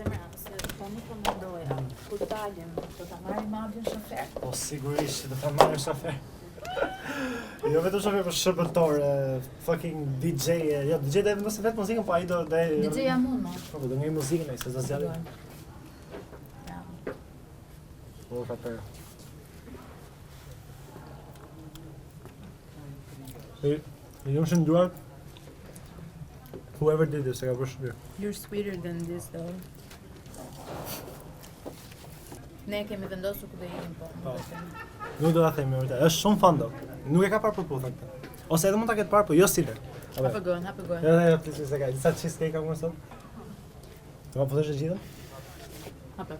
Zemra, se tani po mendoja, kur dalim, do ta marrim Adin shofer. Po sigurisht do ta marrë shofer. Jo vetëm shofer, por shërbëtor, fucking DJ, jo DJ do vendos vetë muzikën, po ai do DJ jam unë, mo. Po do ngej muzikën ai se do zjarë. Bravo. Po fatër. Jam shënduar. Whoever did this, I got bërë. You're sweeter than this though. Ne kemi vendosur ku do jemi po. Nuk do ta themi vërtet. Është shumë fan do. Nuk e ka parë përputhën këtë. Ose edhe mund ta ketë parë, po jo Silver. Hapë gojën, hapë gojën. Jo, please, disa cheesecake kam mësuar. Do ta po të gjithë? Hapë.